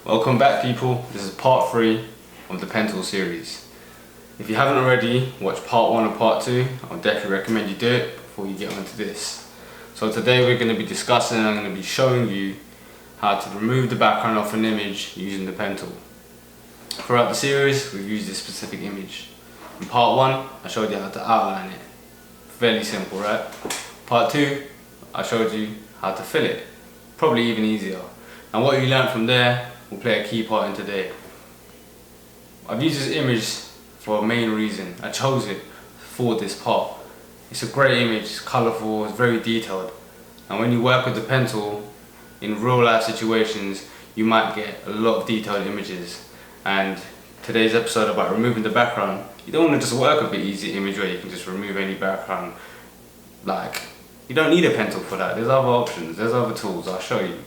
Welcome back, people. This is part 3 of the pen tool series. If you haven't already watched part 1 or part 2, I would definitely recommend you do it before you get onto this. So today we're going to be discussing and I'm going to be showing you how to remove the background off an image using the pen tool. Throughout the series we've used this specific image. In part 1 I showed you how to outline it. Fairly simple, right? Part 2 I showed you how to fill it. Probably even easier. And what you learned from there will play a key part in today. I've used this image for a main reason. I chose it for this part. It's a great image, it's colourful, it's very detailed. And when you work with the pen tool in real life situations, you might get a lot of detailed images. And today's episode about removing the background, you don't want to just work with an easy image where you can just remove any background. Like, you don't need a pen tool for that. There's other options, there's other tools, I'll show you.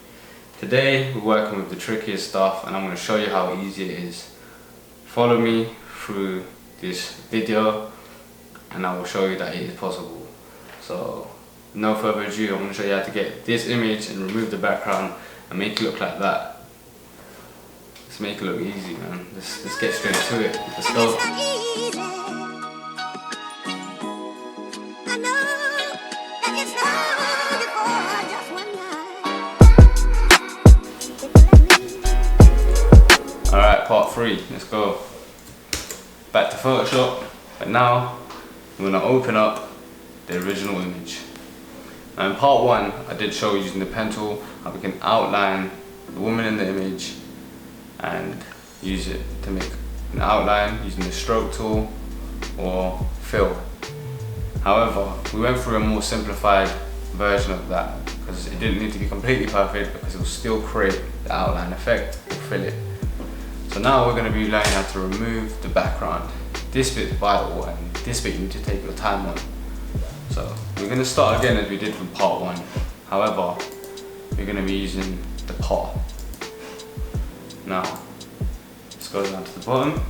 Today we're working with the trickiest stuff and I'm going to show you how easy it is. Follow me through this video and I will show you that it is possible. So no further ado, I'm going to show you how to get this image and remove the background and make it look like that. Let's make it look easy, man. Let's get straight to it. Let's go. Alright, part 3, let's go. Back to Photoshop, but now we're going to open up the original image. Now in part 1, I did show you using the pen tool how we can outline the woman in the image and use it to make an outline using the stroke tool or fill. However, we went through a more simplified version of that because it didn't need to be completely perfect because it will still create the outline effect or fill it. So now we're going to be learning how to remove the background. This bit's vital and this bit you need to take your time on. So we're going to start again as we did from part 1. However, we're going to be using the pot. Now, let's go down to the bottom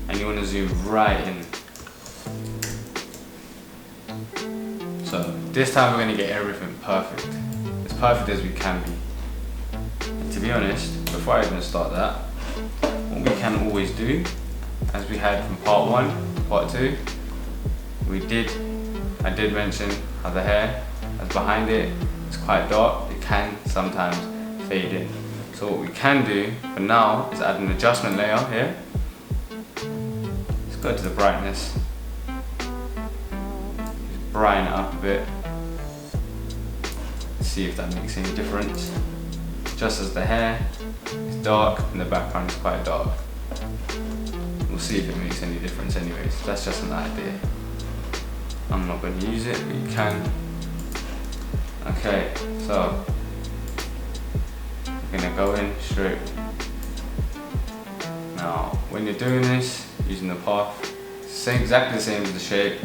and you want to zoom right in. So this time we're going to get everything perfect. As perfect as we can be. And to be honest, before I even start that, what we can always do, as we had from part 1 to part 2, I did mention how the hair that's behind it is quite dark. It can sometimes fade in. So what we can do for now is add an adjustment layer here. Let's go to the brightness. Just brighten it up a bit. See if that makes any difference. Just as the hair is dark and the background is quite dark. We'll see if it makes any difference anyways. That's just an idea. I'm not going to use it, but you can. Okay, so we're going to go in straight. Now, when you're doing this, using the path, exactly the same as the shape.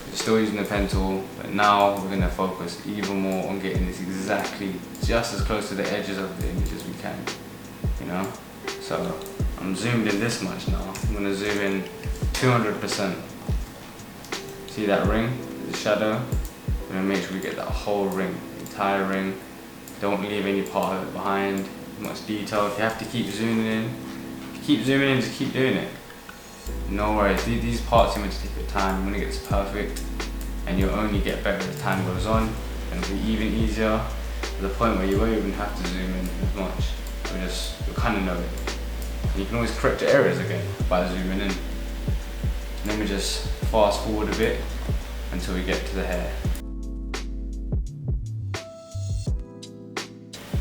You're still using the pen tool, but now we're going to focus even more on getting this exactly just as close to the edges of the image as we can. You know? So I'm zoomed in this much now. I'm going to zoom in 200%. See that ring? The shadow? We're going to make sure we get that whole ring, the entire ring. Don't leave any part of it behind. Much detail. If you have to keep zooming in, just keep doing it. No worries, these parts you're meant to take your time. You're going to get this perfect and you'll only get better as time goes on, and it'll be even easier to the point where you won't even have to zoom in as much. You'll kind of know it. And you can always correct your errors again by zooming in. And then we just fast forward a bit until we get to the hair.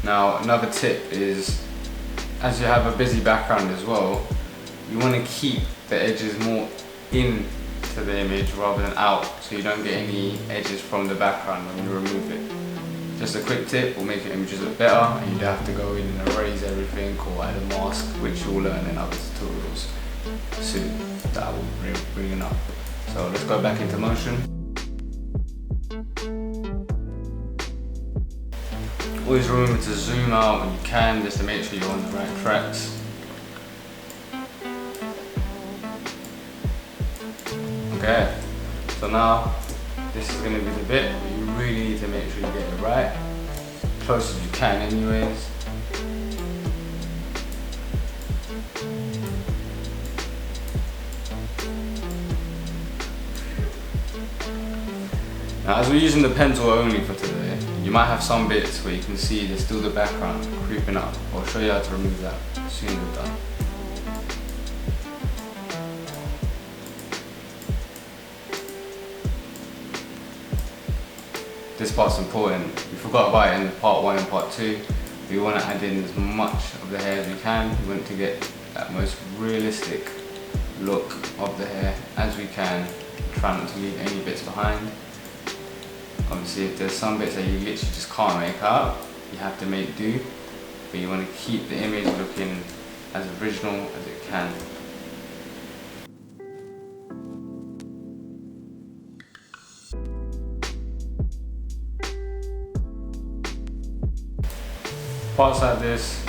Now another tip is, as you have a busy background as well, you want to keep the edges more in to the image rather than out, so you don't get any edges from the background when you remove it. Just a quick tip will make your images look better and you don't have to go in and erase everything or add a mask, which you'll learn in other tutorials soon that I will be bringing up. So let's go back into motion. Always remember to zoom out when you can, just to make sure you're on the right tracks. Okay, so now this is going to be the bit where you really need to make sure you get it right, close as you can anyways. Now as we're using the pen tool only for today, you might have some bits where you can see there's still the background creeping up. I'll show you how to remove that as soon as we're done. This part's important. We forgot about it in part 1 and part 2. We want to add in as much of the hair as we can. We want to get that most realistic look of the hair as we can. Try not to leave any bits behind. Obviously if there's some bits that you literally just can't make out, you have to make do. But you want to keep the image looking as original as it can. Parts like this,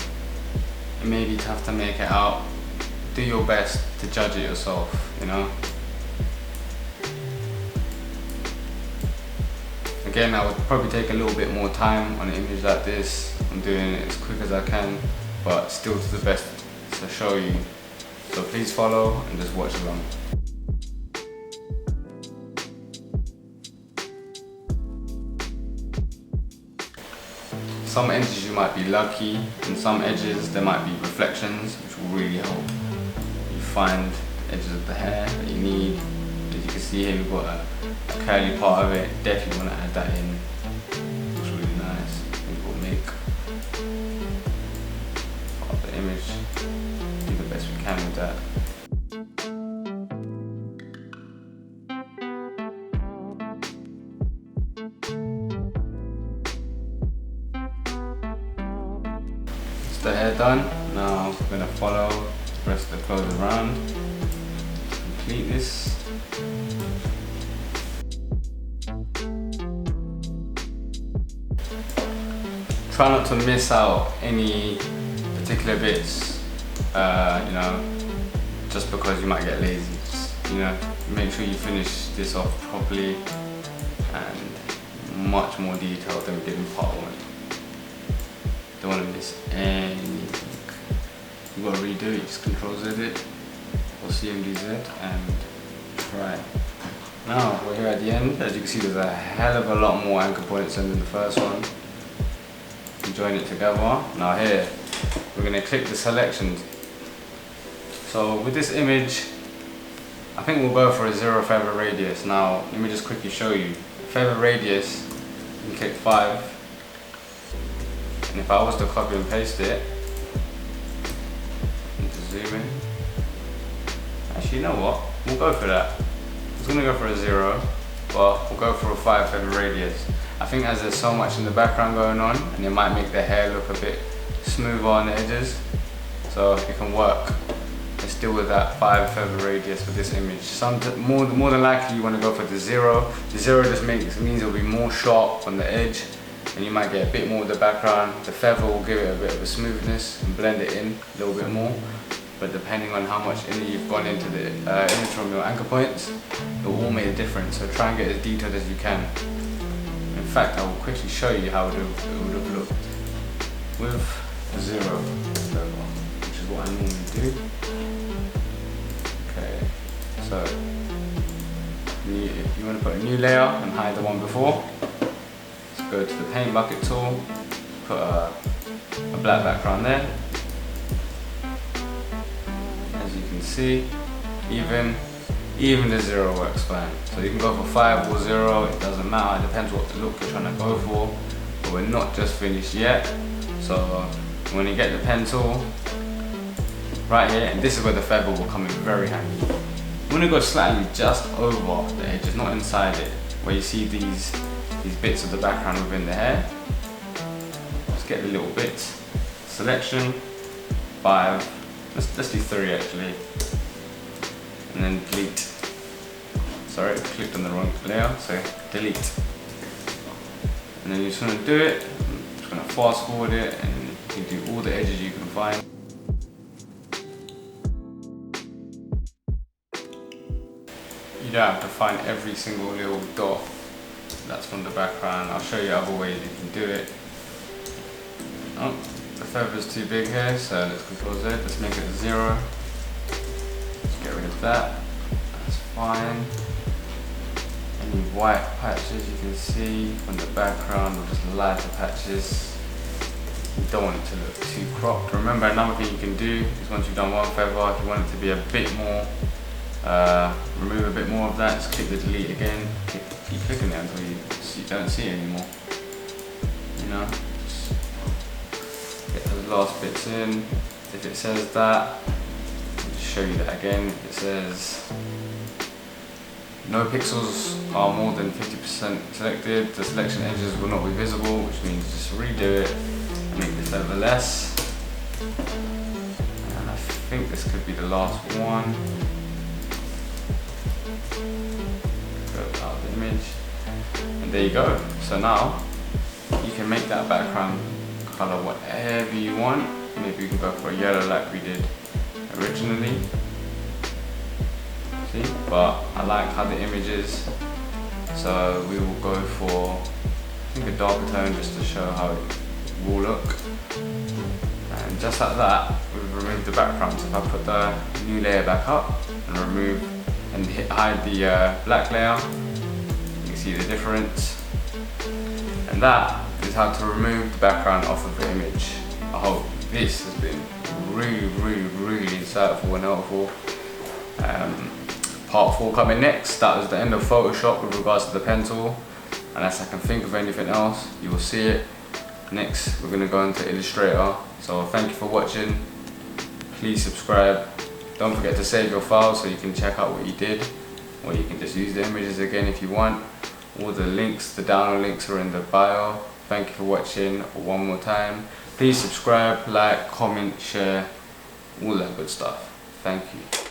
it may be tough to make it out. Do your best to judge it yourself, you know. Again, I would probably take a little bit more time on an image like this. I'm doing it as quick as I can, but still to the best to show you. So please follow and just watch along. Some edges you might be lucky, and some edges there might be reflections, which will really help you find the edges of the hair that you need. As you can see here, we've got a curly part of it. Definitely want to add that in. Looks really nice. I think we'll make part of the image. Do the best we can with that. The hair done. Now we're going to follow the rest of the clothes around to complete this. Try not to miss out any particular bits, you know, just because you might get lazy. Just, you know, make sure you finish this off properly and much more detailed than we did in part 1. Don't want to miss anything. You've got to redo it, just Control Z it or CMD Z and try. Now we're here at the end. As you can see, there's a hell of a lot more anchor points than in the first one. You join it together. Now here, we're going to click the selections. So with this image, I think we'll go for a 0 feather radius. Now let me just quickly show you. Feather radius, you can click 5. And if I was to copy and paste it, and to zoom in, actually you know what, we'll go for that. I was going to go for a 0, but we'll go for a 5 feather radius. I think as there's so much in the background going on, and it might make the hair look a bit smoother on the edges, so it can work. Let's deal with that 5 feather radius for this image. More than likely you want to go for the 0. The 0 just means it'll be more sharp on the edge, and you might get a bit more of the background. The feather will give it a bit of a smoothness and blend it in a little bit more. But depending on how much you've gone into the image from your anchor points, it will all make a difference. So try and get as detailed as you can. In fact, I will quickly show you how it would have looked with a 0 feather, which is what I normally do. Okay, so if you want to put a new layer and hide the one before, go to the paint bucket tool, put a black background there. As you can see, even the 0 works fine. So you can go for 5 or 0, it doesn't matter, it depends what look you're trying to go for. But we're not just finished yet. So when you get the pen tool, right here, and this is where the feather will come in very handy. You want to go slightly just over the edges, not inside it, where you see these bits of the background within the hair. Let's get the little bits. Selection, 5, let's do 3 actually. And then delete. Sorry, I clicked on the wrong layer, so delete. And then you're just going to do it, I'm just going to fast forward it, and you do all the edges you can find. You don't have to find every single little dot that's from the background. I'll show you other ways you can do it. Oh, the feather's too big here, so let's Control Z, let's make it a 0. Let's get rid of that, that's fine. any white patches you can see on the background, or just lighter patches. You don't want it to look too cropped. Remember, another thing you can do is once you've done one feather, if you want it to be a bit more, remove a bit more of that, just click the delete again, keep clicking it until you don't see it anymore. You know, just get those last bits in. If it says that, I'll just show you that again. It says no pixels are more than 50% selected. The selection edges will not be visible, which means just redo it and make this over less. And I think this could be the last one. Go out the image, and there you go. So now you can make that background color whatever you want. Maybe you can go for a yellow like we did originally. See? But I like how the image is, so we will go for, I think, a darker tone just to show how it will look. And just like that, we've removed the background. So if I put the new layer back up and remove and hide the black layer, you can see the difference. And that is how to remove the background off of the image. I hope this has been really insightful and helpful. Part 4 coming next. That was the end of Photoshop with regards to the pen tool. Unless I can think of anything else, you will see it. Next, we're going to go into Illustrator. So thank you for watching. Please subscribe. Don't forget to save your file so you can check out what you did, or you can just use the images again if you want. All the links, the download links, are in the bio. Thank you for watching one more time. Please subscribe, like, comment, share, all that good stuff. Thank you.